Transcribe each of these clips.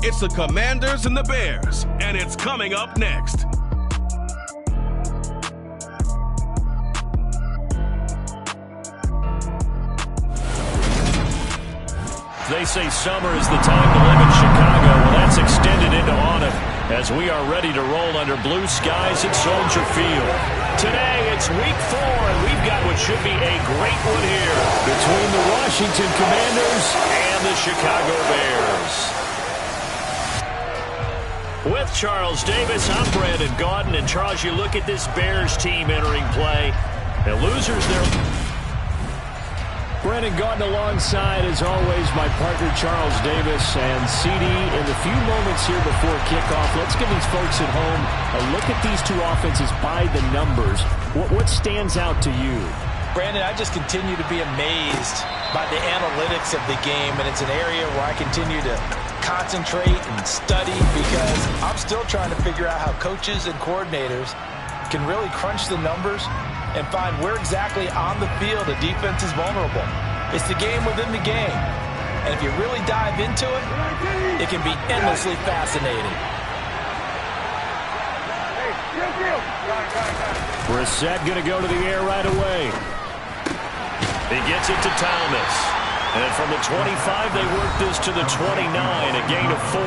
It's the Commanders and the Bears, and it's coming up next. They say summer is the time to live in Chicago. Well, that's extended into autumn as we are ready to roll under blue skies at Soldier Field. Today, it's week 4, and we've got what should be a great one here between the Washington Commanders and the Chicago Bears. With Charles Davis, I'm Brandon Gaudin. And, Charles, you look at this Bears team entering play. The losers, they're... Brandon Gaudin alongside, as always, my partner Charles Davis. And CD, in the few moments here before kickoff, let's give these folks at home a look at these two offenses by the numbers. What stands out to you? Brandon, I just continue to be amazed by the analytics of the game, and it's an area where I continue to concentrate and study because I'm still trying to figure out how coaches and coordinators can really crunch the numbers and find where exactly on the field a defense is vulnerable. It's the game within the game. And if you really dive into it, it can be endlessly fascinating. Brissett going to go to the air right away. He gets it to Thomas. And from the 25, they work this to the 29, a gain of 4.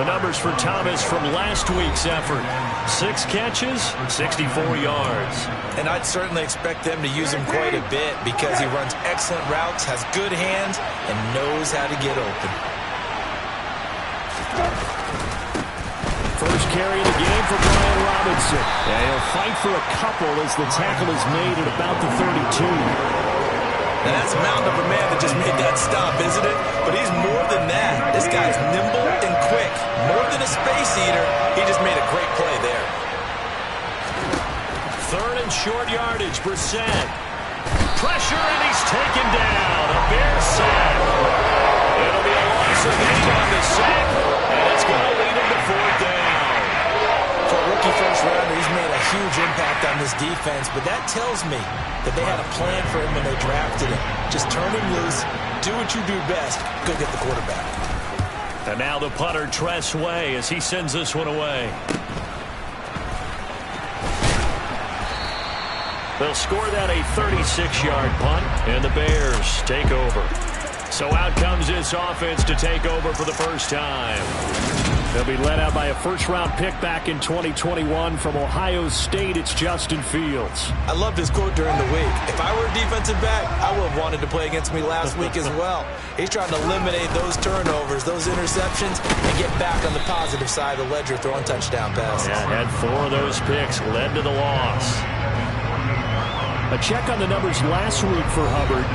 The numbers for Thomas from last week's effort. 6 catches, 64 yards. And I'd certainly expect them to use him quite a bit because he runs excellent routes, has good hands, and knows how to get open. First carry of the game for Brian Robinson. And he'll fight for a couple as the tackle is made at about the 32. Now that's a mountain of a man that just made that stop, isn't it? But he's more than that. This guy's nimble and quick. More than a space eater, he just made a great play there. 3rd and short yardage, Brissett. Pressure, and he's taken down. A Bear sack. It'll be a loss of 8 on the sack, and it's going to lead him to 4th down. For a rookie first rounder, he's made a huge impact on this defense, but that tells me that they had a plan for him when they drafted him. Just turn him loose, do what you do best, go get the quarterback. And now the punter, Tress Way, as he sends this one away. They'll score that a 36-yard punt, and the Bears take over. So out comes this offense to take over for the first time. They'll be led out by a first-round pick back in 2021 from Ohio State. It's Justin Fields. I loved his quote during the week. If I were a defensive back, I would have wanted to play against me last week as well. He's trying to eliminate those turnovers, those interceptions, and get back on the positive side of the ledger throwing touchdown passes. Yeah, had 4 of those picks, led to the loss. A check on the numbers last week for Hubbard.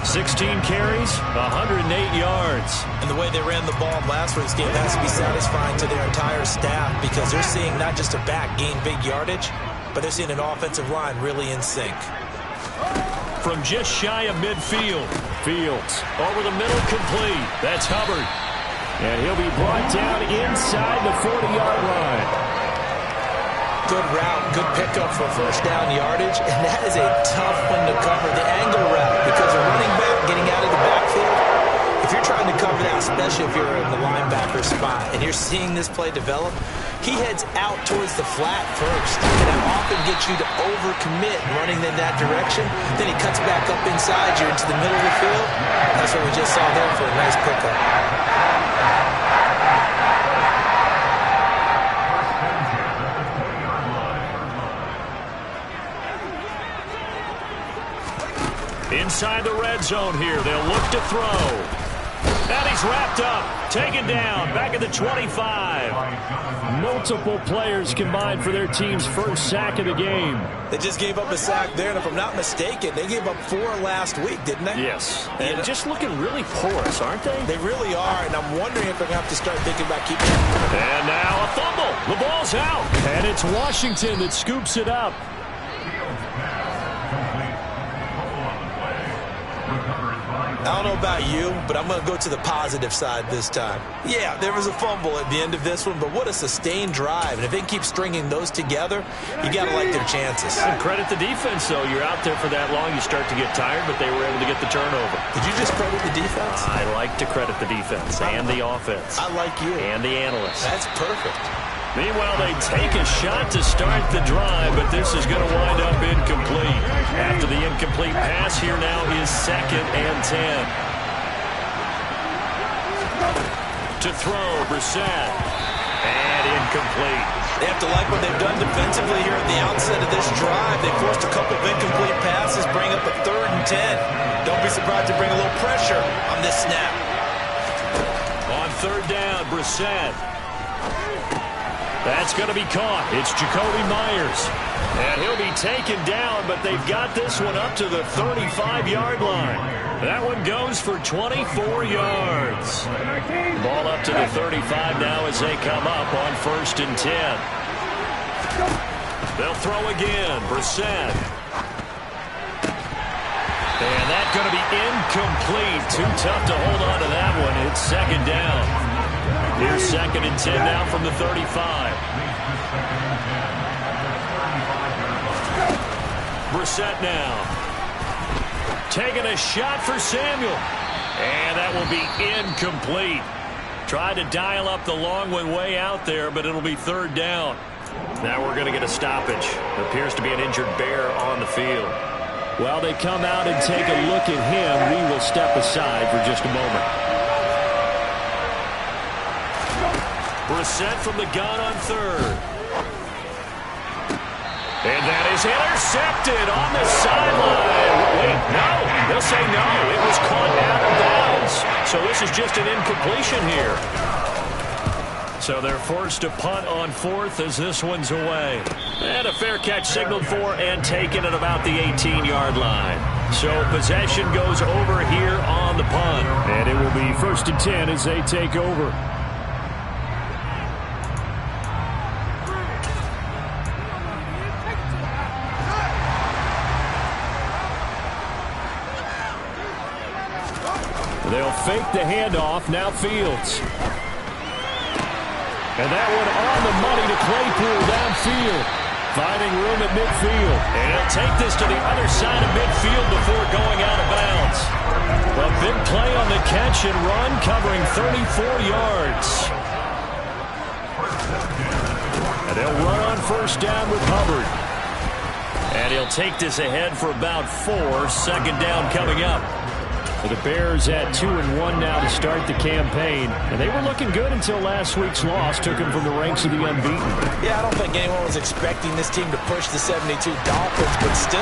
16 carries, 108 yards. And the way they ran the ball in last week's game has to be satisfying to their entire staff because they're seeing not just a back gain big yardage, but they're seeing an offensive line really in sync. From just shy of midfield, Fields over the middle, complete. That's Hubbard. And he'll be brought down inside the 40-yard line. Good route, good pickup for first down yardage, and that is a tough one to cover, the angle route, because a running back getting out of the backfield, if you're trying to cover that, especially if you're in the linebacker spot, and you're seeing this play develop, he heads out towards the flat first, and that often gets you to overcommit running in that direction, then he cuts back up inside you into the middle of the field. That's what we just saw there for a nice pickup. Inside the red zone here, they'll look to throw. And he's wrapped up, taken down, back at the 25. Multiple players combined for their team's first sack of the game. They just gave up a sack there, and if I'm not mistaken, they gave up 4 last week, didn't they? Yes, and just looking really porous, aren't they? They really are, and I'm wondering if they're going to have to start thinking about keeping it. And now a fumble. The ball's out. And it's Washington that scoops it up. I don't know about you, but I'm going to go to the positive side this time. Yeah, there was a fumble at the end of this one, but what a sustained drive. And if they keep stringing those together, you got to like their chances. And credit the defense, though. You're out there for that long, you start to get tired, but they were able to get the turnover. Did you just credit the defense? I like to credit the defense and the offense. I like you. And the analysts. That's perfect. Meanwhile, they take a shot to start the drive, but this is going to wind up incomplete. After the incomplete pass, here now is 2nd and 10. To throw, Brissett. And incomplete. They have to like what they've done defensively here at the outset of this drive. They forced a couple of incomplete passes, bring up a 3rd and 10. Don't be surprised to bring a little pressure on this snap. On 3rd down, Brissett. That's going to be caught. It's Jacoby Myers. And he'll be taken down, but they've got this one up to the 35-yard line. That one goes for 24 yards. Ball up to the 35 now as they come up on 1st and 10. They'll throw again. Brissett. And that's going to be incomplete. Too tough to hold on to that one. It's 2nd down. Here's 2nd and 10 now from the 35. Brissett now. Taking a shot for Samuel. And that will be incomplete. Tried to dial up the long one way out there, but it'll be 3rd down. Now we're going to get a stoppage. There appears to be an injured Bear on the field. While they come out and take a look at him, we will step aside for just a moment. Brissett from the gun on 3rd. And that is intercepted on the sideline. Wait, no. They'll say no. It was caught out of bounds. So this is just an incompletion here. So they're forced to punt on 4th as this one's away. And a fair catch signaled for and taken at about the 18-yard line. So possession goes over here on the punt. And it will be 1st and 10 as they take over. They'll fake the handoff. Now Fields. And that one on the money to Claypool downfield. Finding room at midfield. And he'll take this to the other side of midfield before going out of bounds. A big play on the catch and run, covering 34 yards. And they'll run on 1st down with Hubbard. And he'll take this ahead for about 4. 2nd down coming up. The Bears at 2-1 now to start the campaign. And they were looking good until last week's loss took them from the ranks of the unbeaten. Yeah, I don't think anyone was expecting this team to push the 72 Dolphins, but still,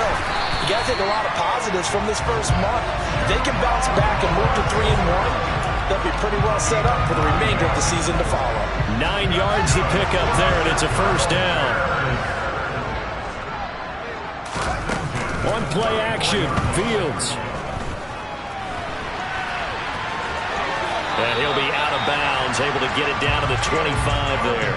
you got to take a lot of positives from this first month. If they can bounce back and move to 3-1, they'll be pretty well set up for the remainder of the season to follow. 9 yards to pick up there, and it's a 1st down. On play action, Fields. And he'll be out of bounds, able to get it down to the 25 there.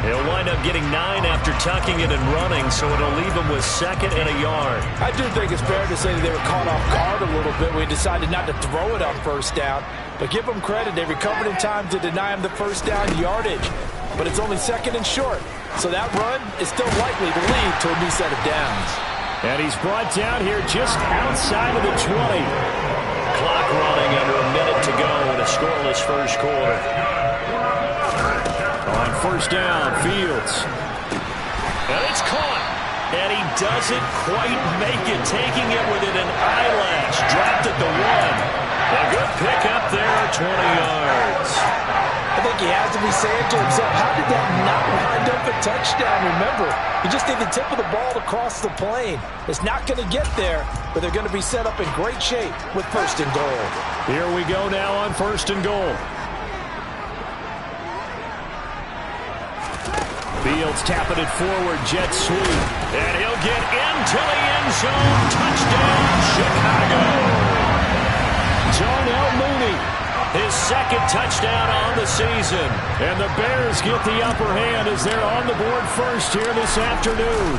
He'll wind up getting 9 after tucking it and running, so it'll leave him with 2nd and a yard. I do think it's fair to say that they were caught off guard a little bit. We decided not to throw it on 1st down. But give them credit. They recovered in time to deny him the 1st down yardage. But it's only 2nd and short. So that run is still likely to lead to a new set of downs. And he's brought down here just outside of the 20. Clock running under a minute to go in a scoreless first quarter. On 1st down, Fields. And it's caught. And he doesn't quite make it, taking it within an eyelash. Dropped at the 1. A good pickup there, 20 yards. I think he has to be saying to himself, how did that not wind up a touchdown? Remember, you just need the tip of the ball to cross the plane. It's not going to get there, but they're going to be set up in great shape with 1st and goal. Here we go now on 1st and goal. Fields tapping it forward, jet sweep. And he'll get into the end zone. Touchdown, Chicago. Darnell Mooney, his 2nd touchdown on the season. And the Bears get the upper hand as they're on the board first here this afternoon.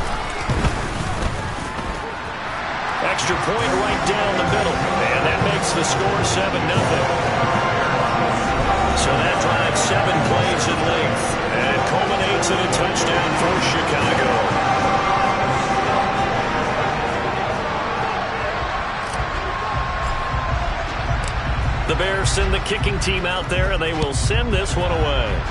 A extra point right down the middle. And that makes the score 7-0. So that drives 7 plays in length. And it culminates in a touchdown for Chicago. The Bears send the kicking team out there, and they will send this one away.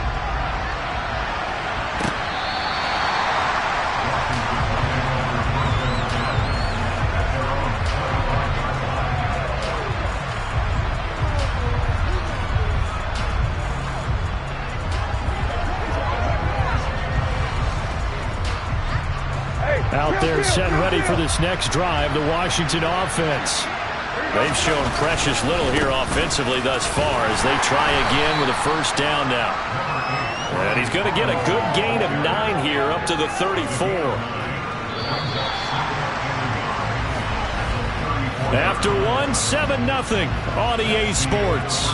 Out there set ready for this next drive, the Washington offense. They've shown precious little here offensively thus far as they try again with a first down now. And he's going to get a good gain of 9 here up to the 34. After 1, 7-0 on EA Sports.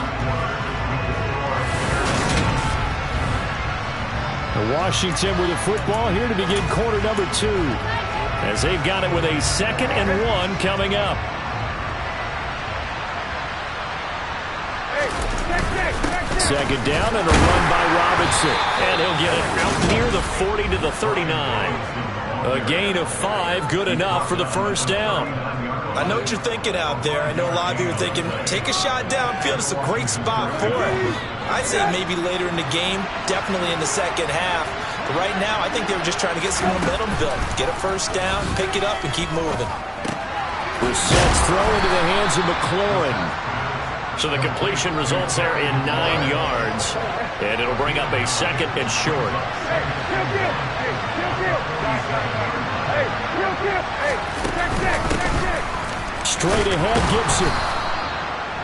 Washington with the football here to begin quarter number 2. As they've got it with a 2nd and 1 coming up. Second down and a run by Robinson. And he'll get it out near the 40 to the 39. A gain of 5, good enough for the first down. I know what you're thinking out there. I know a lot of you are thinking, take a shot downfield. It's a great spot for it. I'd say maybe later in the game, definitely in the second half. But right now, I think they were just trying to get some momentum built. Get a first down, pick it up, and keep moving. Brissett's throw into the hands of McLaurin. So the completion results there in 9 yards. And it'll bring up a 2nd and short. Straight ahead, Gibson.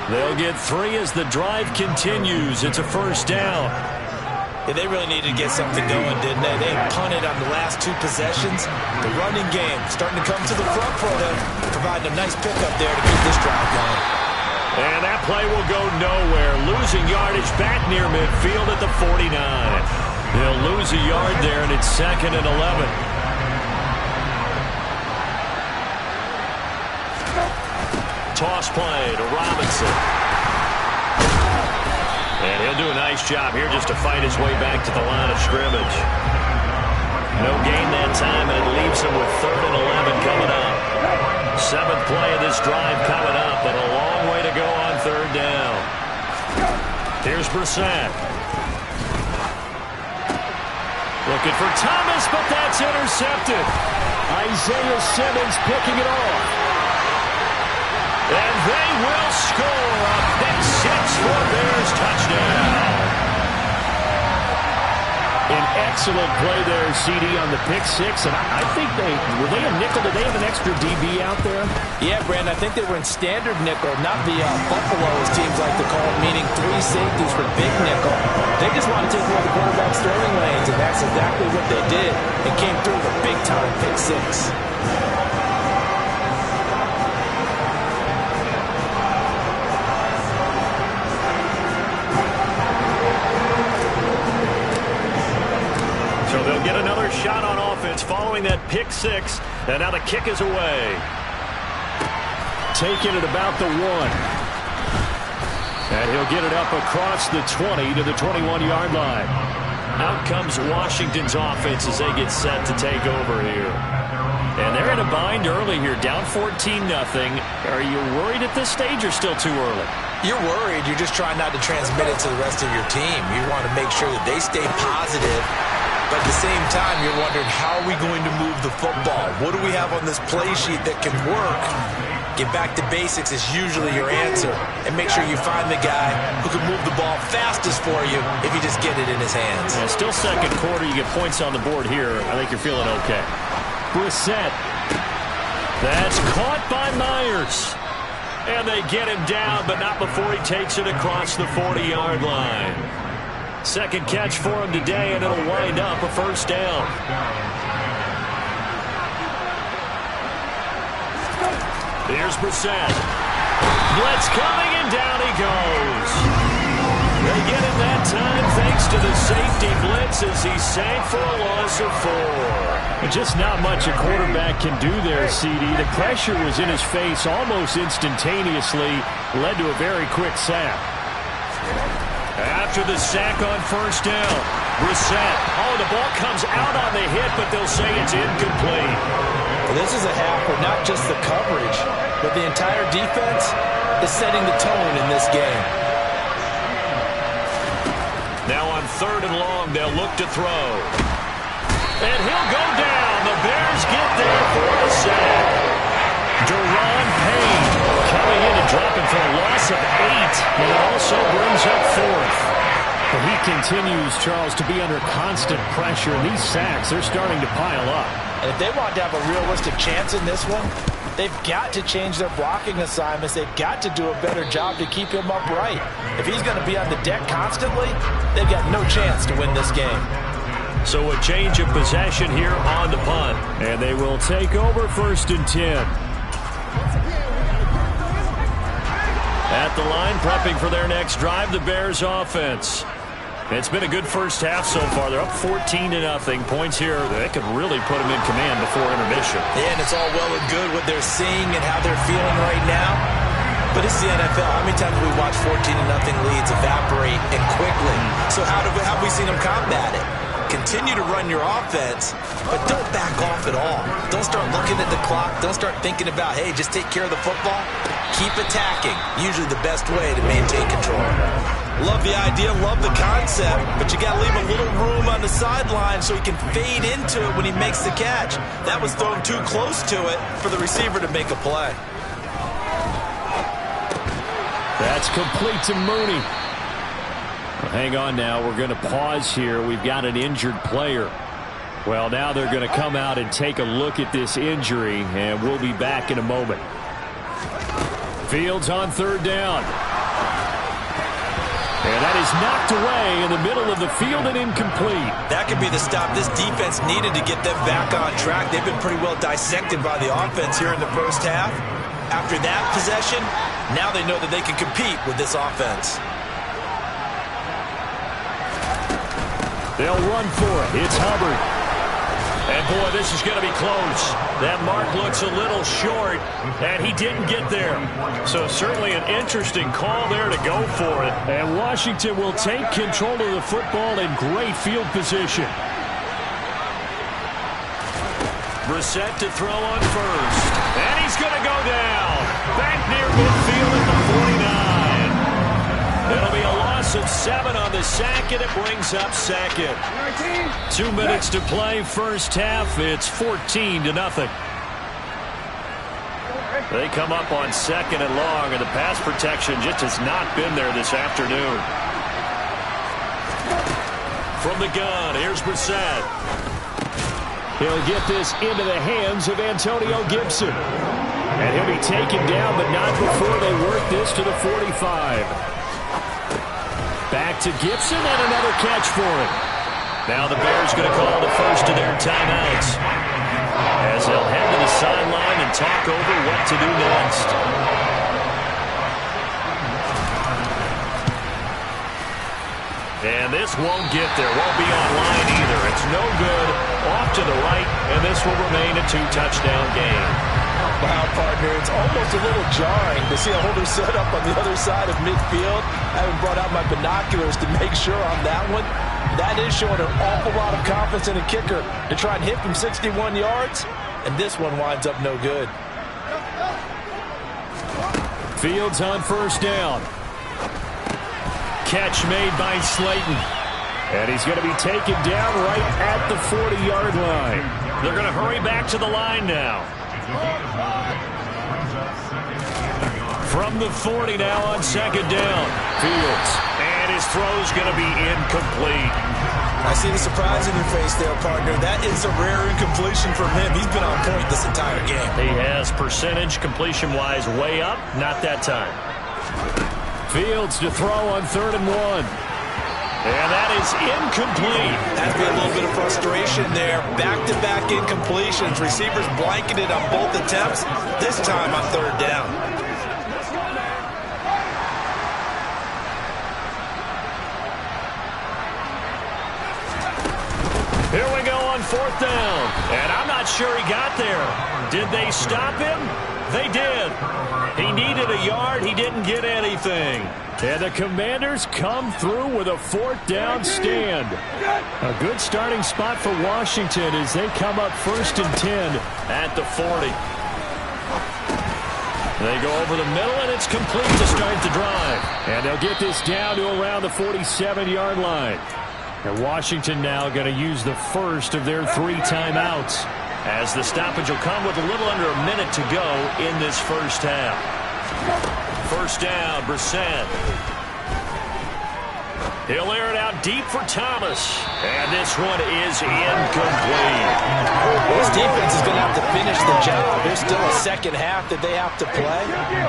They'll get 3 as the drive continues. It's a first down. Yeah, they really needed to get something going, didn't they? They punted on the last 2 possessions. The running game starting to come to the front for them, providing a nice pickup there to keep this drive going. And that play will go nowhere. Losing yardage back near midfield at the 49. They'll lose a yard there, and it's 2nd and 11. Toss play to Robinson. And he'll do a nice job here just to fight his way back to the line of scrimmage. No gain that time, and it leaves him with 3rd and 11 coming up. 7th play of this drive coming up, and a long way to go on 3rd down. Here's Brissett. Looking for Thomas, but that's intercepted. Isaiah Simmons picking it off. And they will score a pick 6 for a Bears touchdown. An excellent play there, CD, on the pick 6. And I think were they a nickel? Did they have an extra DB out there? Yeah, Brandon, I think they were in standard nickel, not the Buffalo, as teams like to call it, meaning 3 safeties for big nickel. They just want to take away the quarterback's throwing lanes, and that's exactly what they did. It came through with a big-time pick 6. They'll get another shot on offense following that pick 6. And now the kick is away. Taking it about the 1. And he'll get it up across the 20 to the 21-yard line. Out comes Washington's offense as they get set to take over here. And they're in a bind early here, down 14-0. Are you worried at this stage or still too early? You're worried. You're just trying not to transmit it to the rest of your team. You want to make sure that they stay positive. But at the same time, you're wondering, how are we going to move the football? What do we have on this play sheet that can work? Get back to basics is usually your answer. And make sure you find the guy who can move the ball fastest for you if you just get it in his hands. Yeah, still second quarter. You get points on the board here. I think you're feeling okay. Brissett. That's caught by Myers. And they get him down, but not before he takes it across the 40-yard line. Second catch for him today, and it'll wind up a first down. Here's Brissett. Blitz coming, and down he goes. They get him that time thanks to the safety blitz as he sank for a loss of 4. Just not much a quarterback can do there, CD. The pressure was in his face almost instantaneously, led to a very quick sack. After the sack on first down, Brissett. Oh, the ball comes out on the hit, but they'll say it's incomplete. Well, this is a half where not just the coverage, but the entire defense is setting the tone in this game. Now on 3rd and long, they'll look to throw. And he'll go down. The Bears get there for a sack. Deron Payne coming in and dropping for a loss of 8. And it also brings up 4th. But he continues, Charles, to be under constant pressure. And these sacks, they're starting to pile up. And if they want to have a realistic chance in this one, they've got to change their blocking assignments. They've got to do a better job to keep him upright. If he's going to be on the deck constantly, they've got no chance to win this game. So a change of possession here on the punt. And they will take over 1st and 10. At the line, prepping for their next drive, the Bears offense. It's been a good first half so far. They're up 14-0. Points here, they could really put them in command before intermission. Yeah, and it's all well and good what they're seeing and how they're feeling right now. But it's the NFL. How many times have we watched 14-0 leads evaporate and quickly? So how have we seen them combat it? Continue to run your offense, but don't back off at all. Don't start looking at the clock. Don't start thinking about, hey, just take care of the football. Keep attacking. Usually the best way to maintain control. Love the idea, love the concept, but you got to leave a little room on the sideline so he can fade into it when he makes the catch. That was thrown too close to it for the receiver to make a play. That's complete to Mooney. Well, hang on now. We're going to pause here. We've got an injured player. Well, now they're going to come out and take a look at this injury, and we'll be back in a moment. Fields on 3rd down. And that is knocked away in the middle of the field and incomplete. That could be the stop this defense needed to get them back on track. They've been pretty well dissected by the offense here in the first half. After that possession, now they know that they can compete with this offense. They'll run for it. It's Hubbard. And, boy, this is going to be close. That mark looks a little short, and he didn't get there. So certainly an interesting call there to go for it. And Washington will take control of the football in great field position. Brissett to throw on 1st. And he's going to go down. Back near midfield at the 49. It'll be a loss of 7 on the sack, and it brings up 2nd. 2 minutes to play first half. It's 14-0. They come up on 2nd and long, and the pass protection just has not been there this afternoon. From the gun, here's Brissett. He'll get this into the hands of Antonio Gibson. And he'll be taken down, but not before they work this to the 45. Back to Gibson, and another catch for him. Now the Bears going to call the first of their timeouts as they'll head to the sideline and talk over what to do next. And this won't get there. Won't be online either. It's no good. Off to the right, and this will remain a 2-touchdown game. Wow, partner, it's almost a little jarring to see a holder set up on the other side of midfield. I haven't brought out my binoculars to make sure on that one. That is showing an awful lot of confidence in a kicker to try and hit from 61 yards, and this one winds up no good. Fields on 1st down. Catch made by Slayton. And he's going to be taken down right at the 40-yard line. They're going to hurry back to the line now. From the 40 now on 2nd down. Fields. And his throw's going to be incomplete. I see the surprise in your face there, partner. That is a rare incompletion from him. He's been on point this entire game. He has percentage completion-wise way up. Not that time. Fields to throw on 3rd and 1. And that is incomplete. That's been a little bit of frustration there. Back-to-back incompletions. Receivers blanketed on both attempts. This time on 3rd down. Here we go on 4th down. And I'm not sure he got there. Did they stop him? They did. He needed a yard. He didn't get anything. And the Commanders come through with a 4th down stand. A good starting spot for Washington as they come up 1st and 10 at the 40. They go over the middle, and it's complete to start the drive. And they'll get this down to around the 47-yard line. And Washington now going to use the first of their 3 timeouts, as the stoppage will come with a little under a minute to go in this first half. First down, Brissett. He'll air it out deep for Thomas. And this one is incomplete. This defense is going to have to finish the job. There's still a second half that they have to play.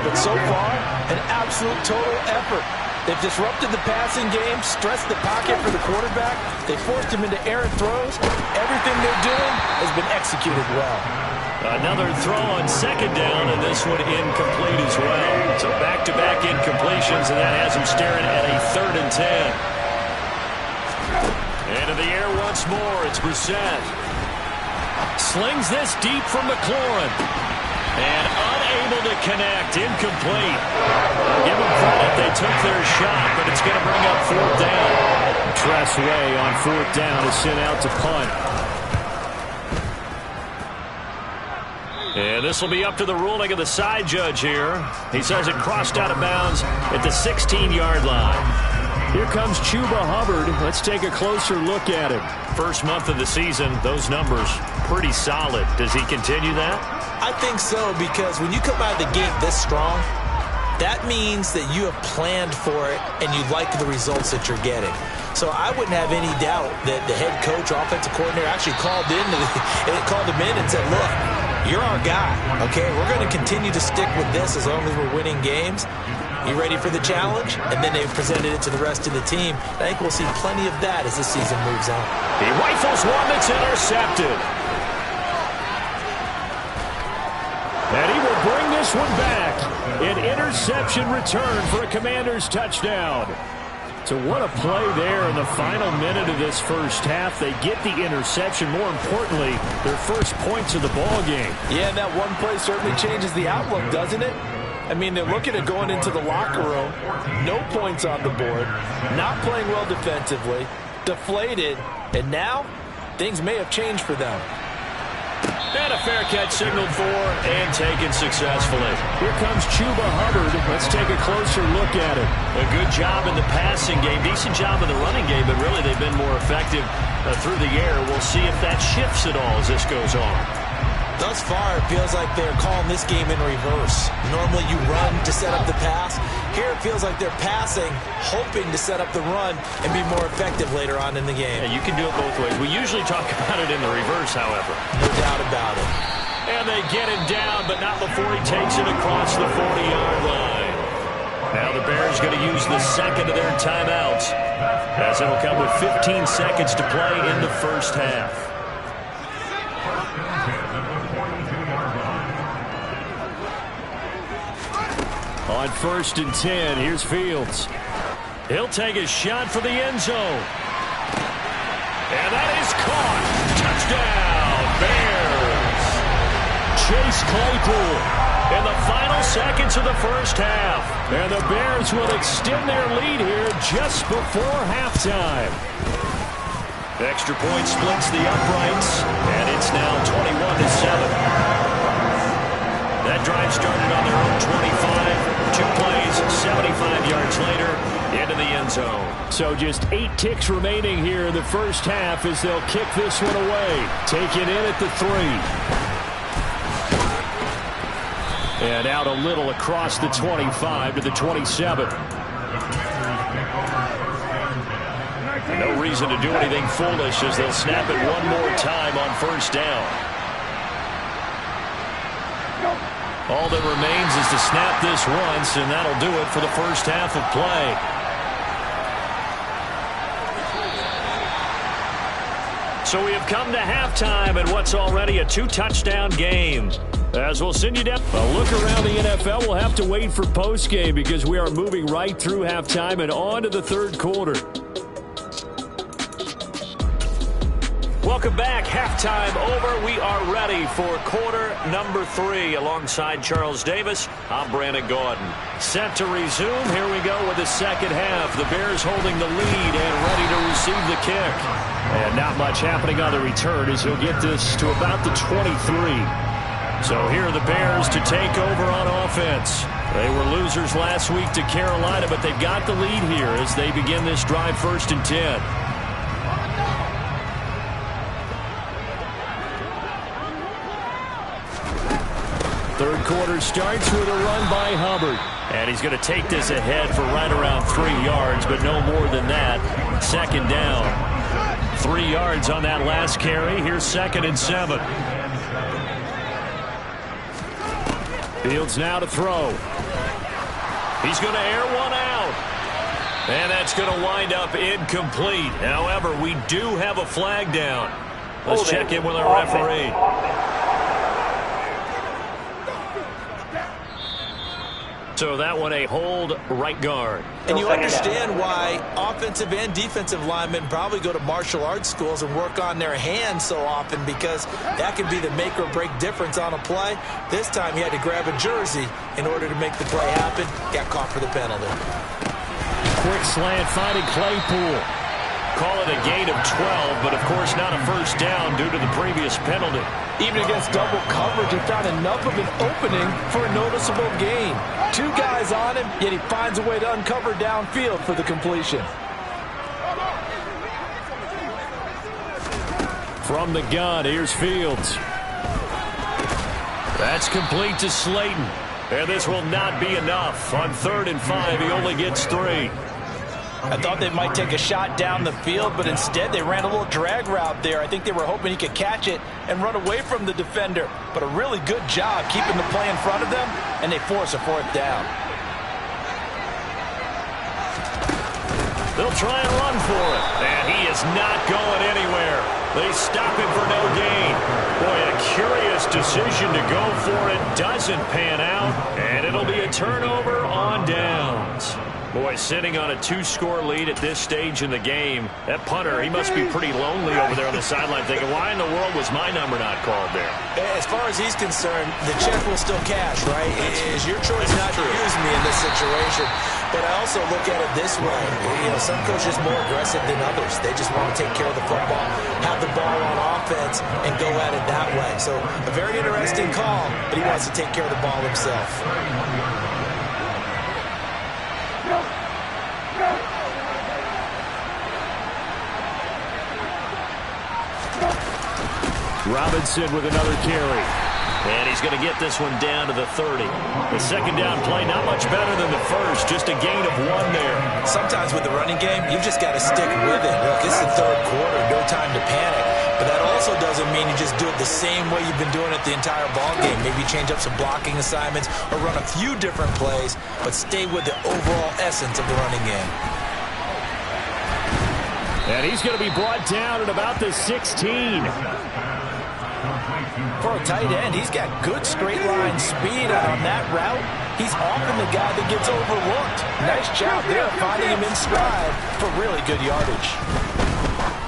But so far, an absolute total effort. They've disrupted the passing game, stressed the pocket for the quarterback. They forced him into errant throws. Everything they're doing has been executed well. Another throw on 2nd down, and this one incomplete as well. So back-to-back incompletions, and that has him staring at a 3rd and 10. Into the air once more, it's Brissett. Slings this deep from McLaurin. And unable to connect, incomplete. I'll give them credit, they took their shot, but it's going to bring up 4th down. Tressway on 4th down is sent out to punt. And this will be up to the ruling of the side judge here. He says it crossed out of bounds at the 16-yard line. Here comes Chuba Hubbard. Let's take a closer look at him. First month of the season, those numbers pretty solid. Does he continue that? I think so, because when you come out of the gate this strong, that means that you have planned for it and you like the results that you're getting. So I wouldn't have any doubt that the head coach, offensive coordinator, actually called him in and said, look, you're our guy, okay? We're going to continue to stick with this as long as we're winning games. You ready for the challenge? And then they presented it to the rest of the team. I think we'll see plenty of that as the season moves on. He rifles one that's intercepted. And he will bring this one back. An interception return for a Commanders touchdown. So what a play there in the final minute of this first half. They get the interception. More importantly, their first points of the ball game. Yeah, and that one play certainly changes the outlook, doesn't it? I mean, they're looking at going into the locker room, no points on the board, not playing well defensively, deflated, and now things may have changed for them. And a fair catch signaled for and taken successfully. Here comes Chuba Hubbard. Let's take a closer look at it. A good job in the passing game, decent job in the running game, but really they've been more effective through the air. We'll see if that shifts at all as this goes on. Thus far, it feels like they're calling this game in reverse. Normally you run to set up the pass. Here it feels like they're passing, hoping to set up the run and be more effective later on in the game. Yeah, you can do it both ways. We usually talk about it in the reverse, however. No doubt about it. And they get him down, but not before he takes it across the 40-yard line. Now the Bears going to use the second of their timeouts, as it'll come with 15 seconds to play in the first half. On 1st and 10, here's Fields. He'll take a shot for the end zone. And that is caught. Touchdown, Bears. Chase Claypool In the final seconds of the first half. And the Bears will extend their lead here just before halftime. Extra point splits the uprights, and it's now 21-7. That drive started on their own 25. 2 plays, 75 yards later, into the end zone. So just 8 ticks remaining here in the first half as they'll kick this one away. Take it in at the 3. And out a little across the 25 to the 27. No reason to do anything foolish as they'll snap it one more time on first down. All that remains is to snap this once, and that'll do it for the first half of play. So we have come to halftime in what's already a 2-touchdown game. As we'll send you down. A look around the NFL. We'll have to wait for postgame because we are moving right through halftime and on to the third quarter. Welcome Welcome back. Halftime over. We are ready for quarter number 3. Alongside Charles Davis, I'm Brandon Gaudin. Set to resume. Here we go with the second half. The Bears holding the lead and ready to receive the kick. And not much happening on the return as he'll get this to about the 23. So here are the Bears to take over on offense. They were losers last week to Carolina, but they've got the lead here as they begin this drive 1st and 10. Third quarter starts with a run by Hubbard. And he's going to take this ahead for right around 3 yards, but no more than that. Second down. 3 yards on that last carry. Here's 2nd and 7. Fields now to throw. He's going to air one out. And that's going to wind up incomplete. However, we do have a flag down. Let's check in with our referee. So that one a hold right guard. And you understand why offensive and defensive linemen probably go to martial arts schools and work on their hands so often, because that can be the make or break difference on a play. This time he had to grab a jersey in order to make the play happen. Got caught for the penalty. Quick slant finding Claypool. Call it a gain of 12, but of course not a first down due to the previous penalty. Even against double coverage, he found enough of an opening for a noticeable gain. 2 guys on him, yet he finds a way to uncover downfield for the completion. From the gun, here's Fields. That's complete to Slayton. And this will not be enough. On 3rd and 5, he only gets 3. I thought they might take a shot down the field, but instead they ran a little drag route there. I think they were hoping he could catch it and run away from the defender. But a really good job keeping the play in front of them, and they force a 4th down. They'll try and run for it. And he is not going anywhere. They stop him for no gain. Boy, a curious decision to go for it. Doesn't pan out, and it'll be a turnover on downs. Boy, sitting on a 2-score lead at this stage in the game, that punter, he must be pretty lonely over there on the sideline thinking, why in the world was my number not called there? As far as he's concerned, the check will still cash, right? It is your choice not to use me in this situation. But I also look at it this way. You know, some coaches more aggressive than others. They just want to take care of the football, have the ball on offense, and go at it that way. So a very interesting call, but he wants to take care of the ball himself. Robinson with another carry. And he's going to get this one down to the 30. The second down play, not much better than the first. Just a gain of 1 there. Sometimes with the running game, you've just got to stick with it. Look, it's the 3rd quarter. No time to panic. But that also doesn't mean you just do it the same way you've been doing it the entire ball game. Maybe change up some blocking assignments or run a few different plays, but stay with the overall essence of the running game. And he's going to be brought down at about the 16. For a tight end, he's got good straight line speed on that route. He's often the guy that gets overlooked. Nice job there finding him in stride for really good yardage.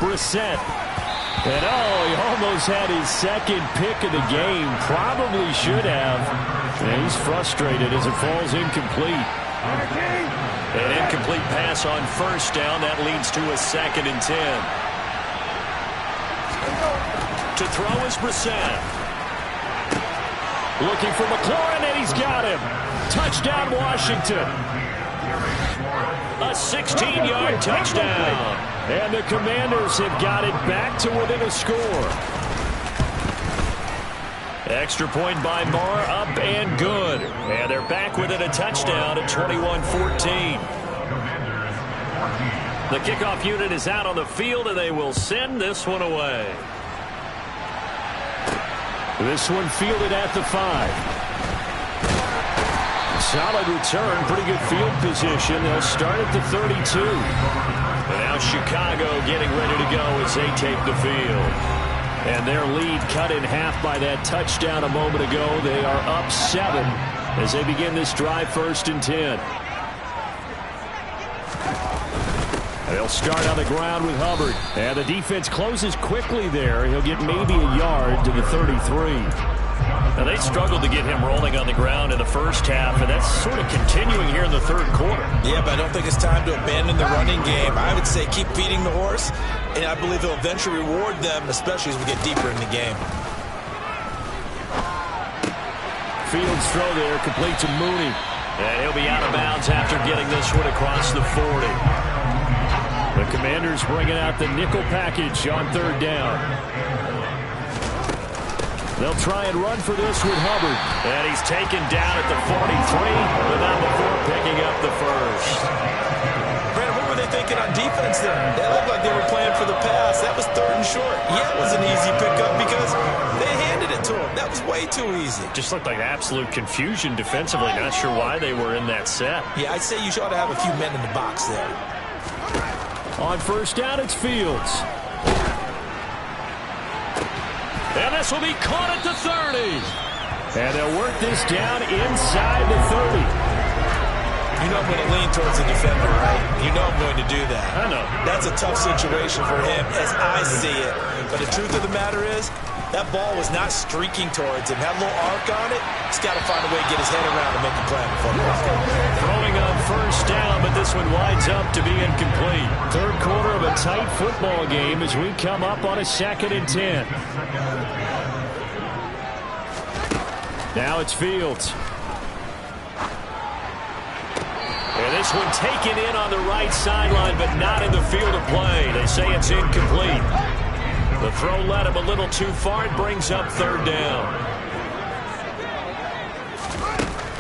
Brissett. And he almost had his 2nd pick of the game. Probably should have. And he's frustrated as it falls incomplete. An incomplete pass on 1st down. That leads to a 2nd and 10. To throw is Brissett. Looking for McLaurin, and he's got him. Touchdown, Washington. A 16-yard touchdown. And the Commanders have got it back to within a score. Extra point by Marr, up and good. And they're back within a touchdown at 21-14. The kickoff unit is out on the field, and they will send this one away. This one fielded at the 5. Solid return, pretty good field position. They'll start at the 32. And now Chicago getting ready to go as they take the field. And their lead cut in half by that touchdown a moment ago. They are up 7 as they begin this drive 1st and 10. They'll start on the ground with Hubbard. And the defense closes quickly there. He'll get maybe a yard to the 33. Now, they struggled to get him rolling on the ground in the first half, and that's sort of continuing here in the third quarter. Yeah, but I don't think it's time to abandon the running game. I would say keep feeding the horse, and I believe he'll eventually reward them, especially as we get deeper in the game. Fields throw there, complete to Mooney. And he'll be out of bounds after getting this one across the 40. The Commanders bringing out the nickel package on third down. They'll try and run for this with Hubbard. And he's taken down at the 43, but not before picking up the first. Brandon, what were they thinking on defense there? They looked like they were playing for the pass. That was third and short. Yeah, it was an easy pickup because they handed it to him. That was way too easy. Just looked like absolute confusion defensively. Not sure why they were in that set. Yeah, I'd say you ought to have a few men in the box there. On first down, it's Fields. And this will be caught at the 30. And they'll work this down inside the 30. You know I'm going to lean towards the defender, right? You know I'm going to do that. I know. That's a tough situation for him as I see it. But the truth of the matter is, that ball was not streaking towards him. That little arc on it, he's got to find a way to get his head around and make a play on the football. Throwing on first down, but this one winds up to be incomplete. Third quarter of a tight football game as we come up on a 2nd and 10. Now it's Fields. And this one taken in on the right sideline, but not in the field of play. They say it's incomplete. The throw led him a little too far. It brings up third down.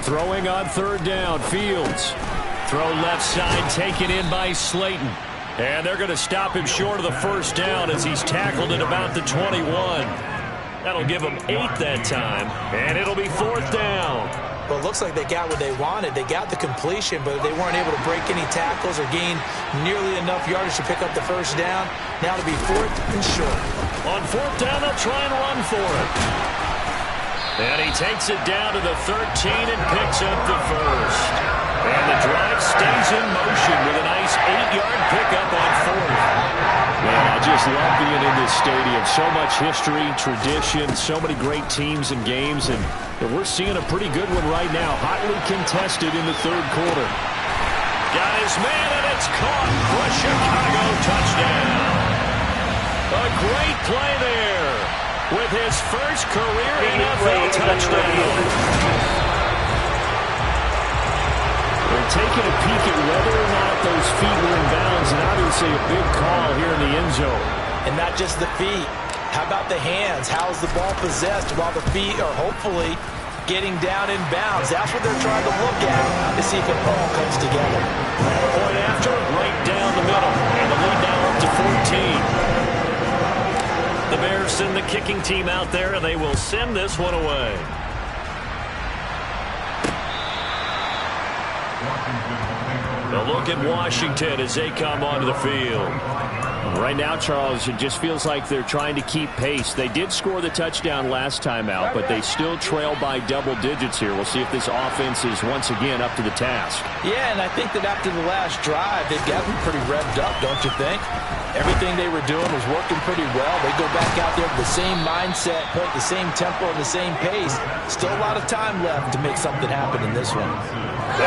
Throwing on third down, Fields. Throw left side taken in by Slayton. And they're going to stop him short of the first down as he's tackled at about the 21. That'll give him 8 that time. And it'll be 4th down. Well, it looks like they got what they wanted. They got the completion, but they weren't able to break any tackles or gain nearly enough yardage to pick up the first down. Now to be 4th and short. On 4th down, they'll try and run for it. And he takes it down to the 13 and picks up the first. And the drive stays in motion with a nice 8-yard pickup on 4th. Man, I just love being in this stadium. So much history, tradition, so many great teams and games, and we're seeing a pretty good one right now. Hotly contested in the third quarter. Got his man, and it's caught for a Chicago touchdown. A great play there with his first career NFL touchdown. They're taking a peek at whether or not those feet were in bounds, and obviously a big call here in the end zone. And not just the feet. How about the hands? How is the ball possessed while the feet are hopefully getting down in bounds? That's what they're trying to look at to see if it all comes together. Point after, right down the middle. And the lead now up to 14. The Bears send the kicking team out there, and they will send this one away. A look at Washington as they come onto the field. Right now, Charles, it just feels like they're trying to keep pace. They did score the touchdown last time out, but they still trail by double digits here. We'll see if this offense is once again up to the task. Yeah, and I think that after the last drive, they've gotten pretty revved up, don't you think? Everything they were doing was working pretty well. They go back out there with the same mindset, put the same tempo and the same pace. Still a lot of time left to make something happen in this one. 22.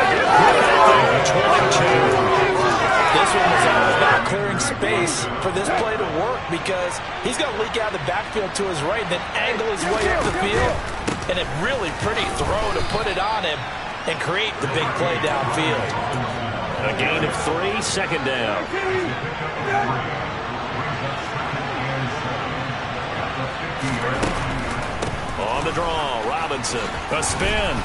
This one was all about clearing space for this play to work because he's going to leak out of the backfield to his right and then angle his way up the field. And a really pretty throw to put it on him and create the big play downfield. A gain of 3, 2nd down. On the draw, Robinson. A spin.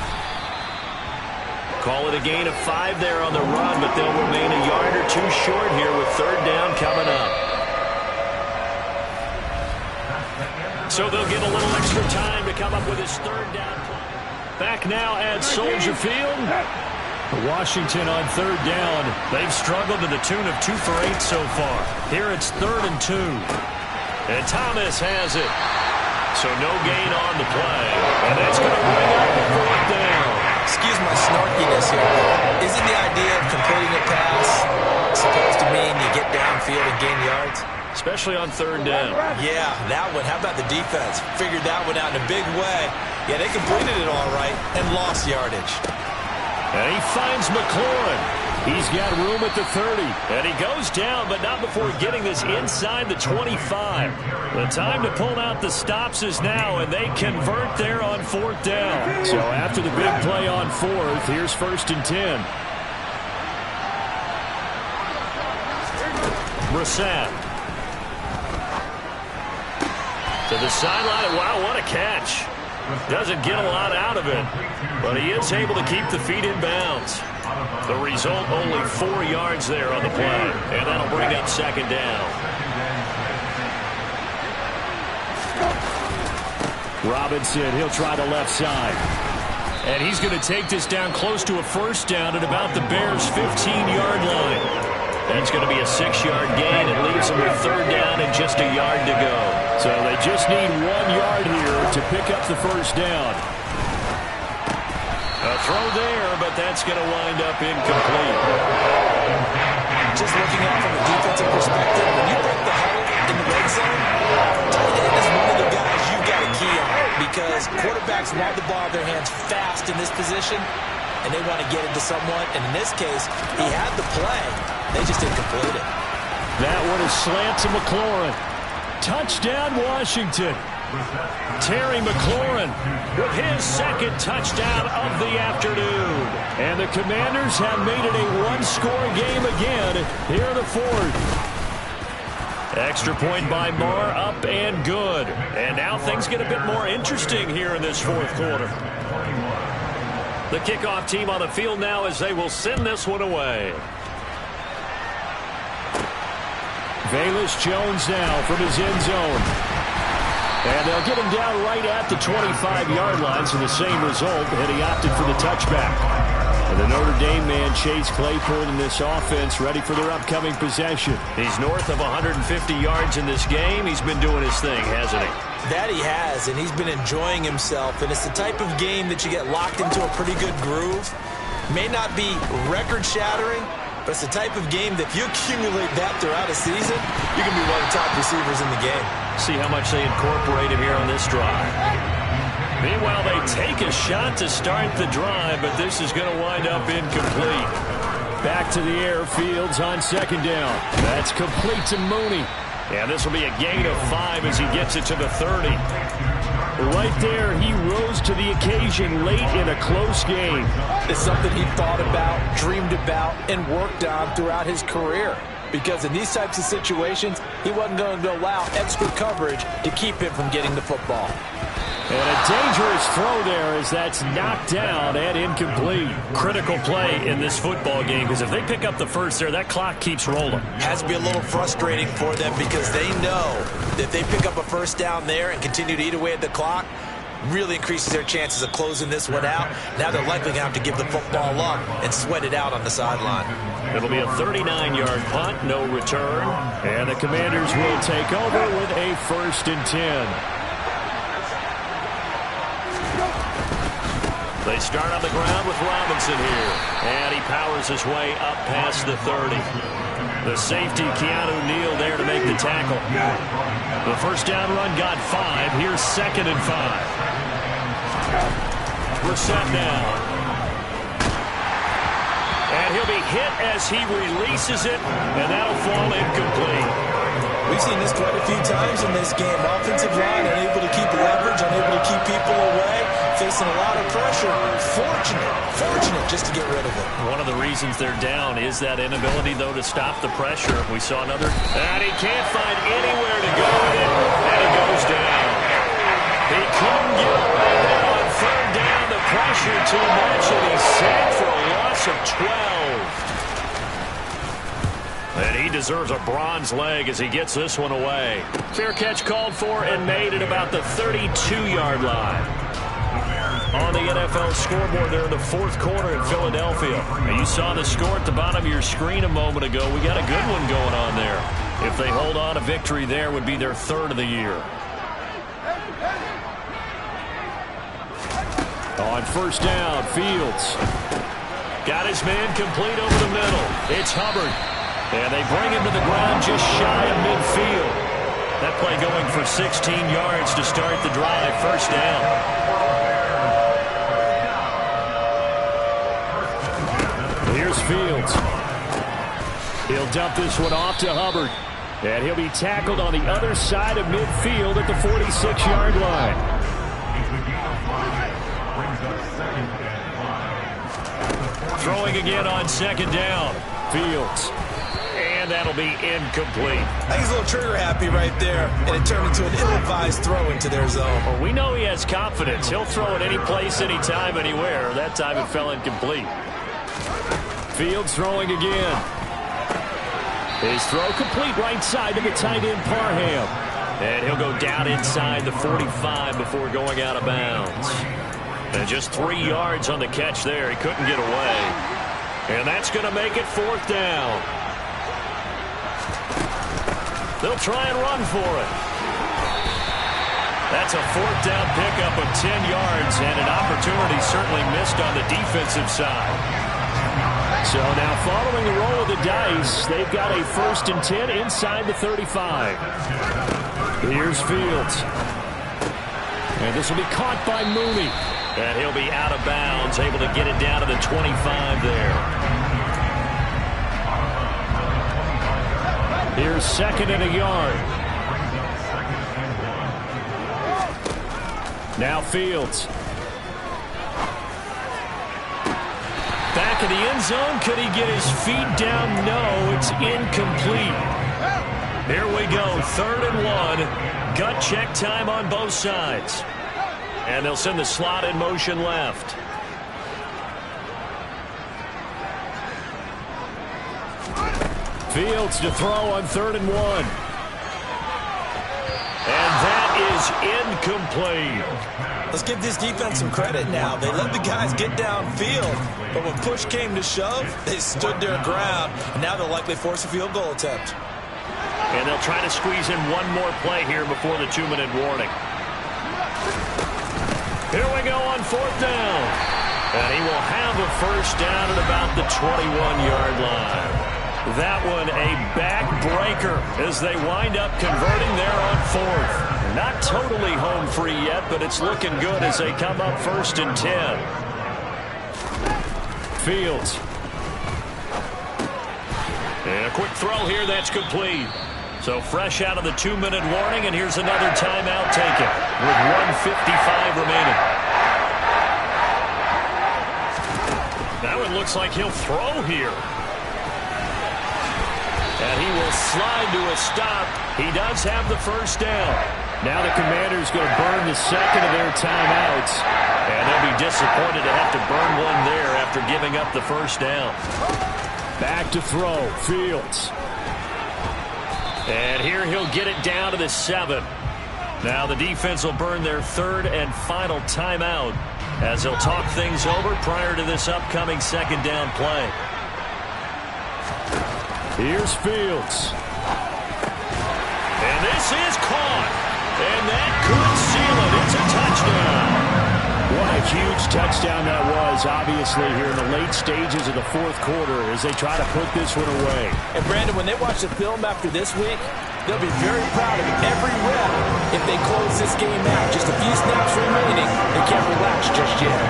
Call it a gain of 5 there on the run, but they'll remain a yard or 2 short here with 3rd down coming up. So they'll get a little extra time to come up with his 3rd down play. Back now at Soldier Field. Washington on 3rd down. They've struggled to the tune of 2 for 8 so far. Here it's 3rd and 2. And Thomas has it. So no gain on the play. And that's going to bring up 4th down. Excuse my snarkiness here, but isn't the idea of completing a pass supposed to mean you get downfield and gain yards? Especially on third down. Yeah, that one. How about the defense? Figured that one out in a big way. Yeah, they completed it all right and lost yardage. And he finds McLaurin. He's got room at the 30. And he goes down, but not before getting this inside the 25. The time to pull out the stops is now, and they convert there on fourth down. So after the big play on fourth, here's 1st and 10. Brissett. To the sideline. Wow, what a catch. Doesn't get a lot out of it, but he is able to keep the feet in bounds. The result, only 4 yards there on the play, and that'll bring up 2nd down. Robinson, he'll try the left side. And he's going to take this down close to a 1st down at about the Bears' 15-yard line. That's going to be a 6-yard gain. It leaves them with 3rd down and just a yard to go. So they just need 1 yard here to pick up the 1st down. A throw there, but that's going to wind up incomplete. Just looking at it from a defensive perspective, when you break the huddle in the red zone, tight end is one of the guys you've got to key on because quarterbacks want the ball in their hands fast in this position, and they want to get it to someone. And in this case, he had the play. They just didn't complete it. That one is slant to McLaurin. Touchdown, Washington. Terry McLaurin with his 2nd touchdown of the afternoon. And the Commanders have made it a one-score game again here in the 4th. Extra point by Marr, up and good. And now things get a bit more interesting here in this 4th quarter. The kickoff team on the field now as they will send this one away. Velus Jones now from his end zone. And they'll get him down right at the 25-yard line, so the same result, and he opted for the touchback. And the Notre Dame man, Chase Claypool, in this offense, ready for their upcoming possession. He's north of 150 yards in this game. He's been doing his thing, hasn't he? That he has, and he's been enjoying himself. And it's the type of game that you get locked into a pretty good groove. May not be record-shattering, but it's the type of game that if you accumulate that throughout a season, you can be one of the top receivers in the game. See how much they incorporate him here on this drive. Meanwhile, they take a shot to start the drive, but this is going to wind up incomplete. Back to the air, Fields on 2nd down. That's complete to Mooney. And this will be a gain of 5 as he gets it to the 30. Right there, he rose to the occasion late in a close game. It's something he thought about, dreamed about, and worked on throughout his career. Because in these types of situations, he wasn't going to allow extra coverage to keep him from getting the football. And a dangerous throw there as that's knocked down and incomplete. Critical play in this football game because if they pick up the first there, that clock keeps rolling. Has to be a little frustrating for them because they know that if they pick up a 1st down there and continue to eat away at the clock, really increases their chances of closing this one out. Now they're likely going to have to give the football up and sweat it out on the sideline. It'll be a 39-yard punt, no return. And the Commanders will take over with a 1st and 10. They start on the ground with Robinson here. And he powers his way up past the 30. The safety, Keanu Neal, there to make the tackle. The 1st down run got 5. Here's 2nd and 5. Brissett now. And he'll be hit as he releases it, and that'll fall incomplete. We've seen this quite a few times in this game. Offensive line unable to keep leverage, unable to keep people away, facing a lot of pressure. Fortunate just to get rid of it. One of the reasons they're down is that inability, though, to stop the pressure. We saw another, and he can't find anywhere to go with it, and it goes down. He couldn't get away there on 3rd down. The pressure too much, and he's sacked for a loss of 12. And he deserves a bronze leg as he gets this one away. Fair catch called for and made at about the 32-yard line. On the NFL scoreboard there in the 4th quarter in Philadelphia. And you saw the score at the bottom of your screen a moment ago. We got a good one going on there. If they hold on, a victory there would be their 3rd of the year. On first down, Fields. Got his man complete over the middle. It's Hubbard. And they bring him to the ground just shy of midfield. That play going for 16 yards to start the drive. First down. Here's Fields. He'll dump this one off to Hubbard. And he'll be tackled on the other side of midfield at the 46-yard line. Throwing again on second down. Fields. And that'll be incomplete. I think he's a little trigger happy right there, and it turned into an ill-advised throw into their zone. Well, we know he has confidence. He'll throw it any place, anytime, anywhere. That time it fell incomplete. Fields throwing again. His throw complete right side to the tight end Parham. And he'll go down inside the 45 before going out of bounds. And just 3 yards on the catch there. He couldn't get away. And that's going to make it fourth down. They'll try and run for it. That's a fourth down pickup of 10 yards and an opportunity certainly missed on the defensive side. So now following the roll of the dice, they've got a 1st and 10 inside the 35. Here's Fields. And this will be caught by Mooney. And he'll be out of bounds, able to get it down to the 25 there. Here's 2nd and a yard. Now Fields. Back in the end zone. Could he get his feet down? No, it's incomplete. Here we go, 3rd and 1. Gut check time on both sides. And they'll send the slot in motion left. Fields to throw on 3rd and 1. And that is incomplete. Let's give this defense some credit now. They let the guys get downfield, but when push came to shove, they stood their ground, and now they'll likely force a field goal attempt. And they'll try to squeeze in one more play here before the 2-minute warning. Here we go on 4th down. And he will have a first down at about the 21-yard line. That one a backbreaker as they wind up converting there on 4th. Not totally home free yet, but it's looking good as they come up 1st and 10. Fields. And a quick throw here, that's complete. So fresh out of the 2-minute warning, and here's another timeout taken with 1:55 remaining. That one looks like he'll throw here. And he will slide to a stop. He does have the first down. Now the Commanders going to burn the 2nd of their timeouts. And they'll be disappointed to have to burn one there after giving up the first down. Back to throw, Fields. And here he'll get it down to the 7. Now the defense will burn their 3rd and final timeout as they'll talk things over prior to this upcoming 2nd down play. Here's Fields. And this is caught. And that could seal it. It's a touchdown. What a huge touchdown that was, obviously, here in the late stages of the 4th quarter as they try to put this one away. And, Brandon, when they watch the film after this week, they'll be very proud of every rep if they close this game out. Just a few snaps remaining. They can't relax just yet.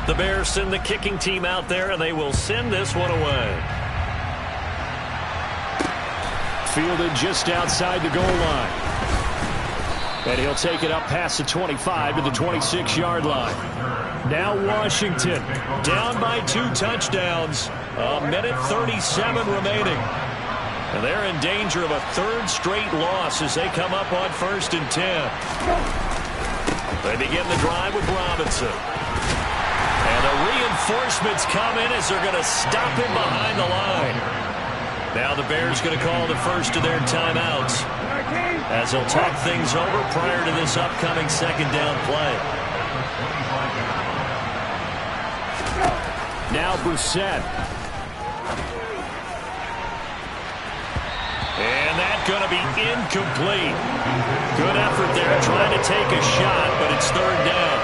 The Bears send the kicking team out there, and they will send this one away. Fielded just outside the goal line. And he'll take it up past the 25 to the 26-yard line. Now Washington down by 2 touchdowns. 1:37 remaining. And they're in danger of a 3rd straight loss as they come up on 1st and 10. They begin the drive with Robinson. And the reinforcements come in as they're going to stop him behind the line. Now the Bears going to call the first of their timeouts as they'll talk things over prior to this upcoming 2nd down play. Now Brissett. And that's going to be incomplete. Good effort there trying to take a shot, but it's third down.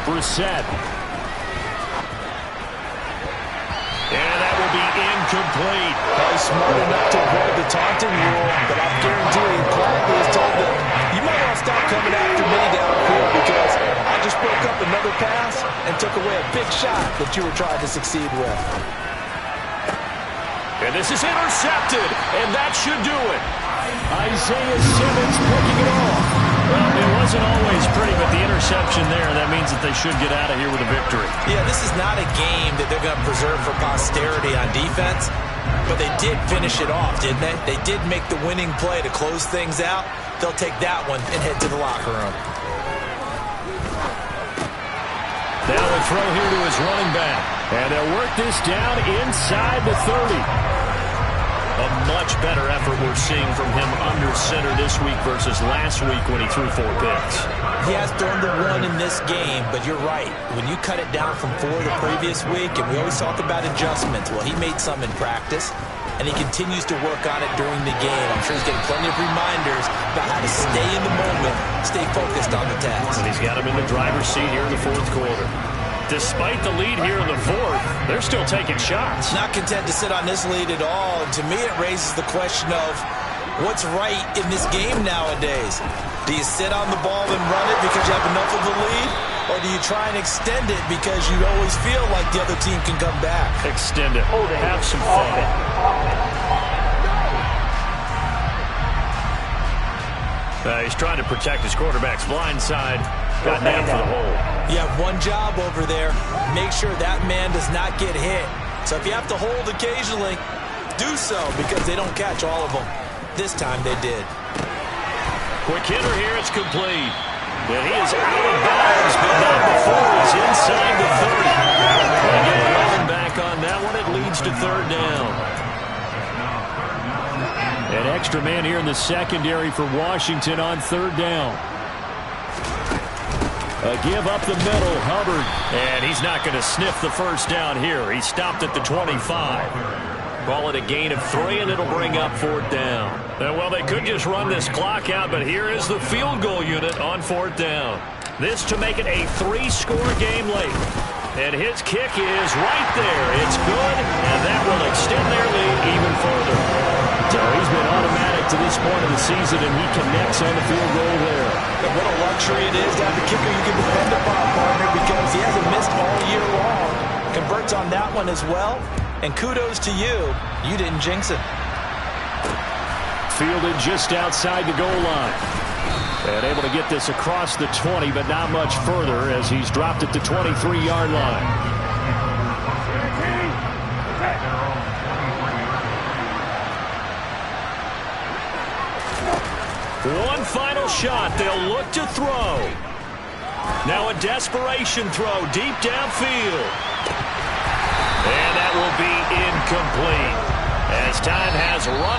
Brissett. And that will be incomplete. He's smart enough to avoid the taunting rule, but I guarantee you, quietly has told them, you might want to stop coming after me downfield because I just broke up another pass and took away a big shot that you were trying to succeed with. And this is intercepted, and that should do it. Isaiah Simmons picking it off. Well, it wasn't always pretty, but the interception there, that means that they should get out of here with a victory. Yeah, this is not a game that they're going to preserve for posterity on defense, but they did finish it off, didn't they? They did make the winning play to close things out. They'll take that one and head to the locker room. Now a throw here to his running back. And they'll work this down inside the 30. A much better effort we're seeing from him under center this week versus last week when he threw 4 picks. He has thrown the 1 in this game, but you're right. When you cut it down from 4 the previous week, and we always talk about adjustments, well, he made some in practice, and he continues to work on it during the game. I'm sure he's getting plenty of reminders about how to stay in the moment, stay focused on the task. And he's got him in the driver's seat here in the fourth quarter. Despite the lead here in the fourth, they're still taking shots. Not content to sit on this lead at all. And to me, it raises the question of what's right in this game nowadays. Do you sit on the ball and run it because you have enough of the lead? Or do you try and extend it because you always feel like the other team can come back? Extend it. Have some fun. He's trying to protect his quarterback's blind side. Got down for the hole. You have one job over there. Make sure that man does not get hit. So if you have to hold occasionally, do so because they don't catch all of them. This time they did. Quick hitter here. It's complete. And he is out of bounds, but not before he's inside the 30. And get 11 back on that one. It leads to third down. An extra man here in the secondary for Washington on third down. A give up the middle, Hubbard. And he's not going to sniff the first down here. He stopped at the 25. Call it a gain of 3, and it'll bring up fourth down. Well, they could just run this clock out, but here is the field goal unit on fourth down. This to make it a 3-score game late. And his kick is right there. It's good, and that will extend their lead even further. So he's been automatic to this point of the season, and he connects on the field goal there. And what a luxury it is to have a kicker you can depend upon, partner, because he hasn't missed all year long. Converts on that one as well. And kudos to you. You didn't jinx it. Fielded just outside the goal line. And able to get this across the 20, but not much further as he's dropped at the 23-yard line. One final shot. They'll look to throw. Now a desperation throw deep downfield. And that will be incomplete. As time has run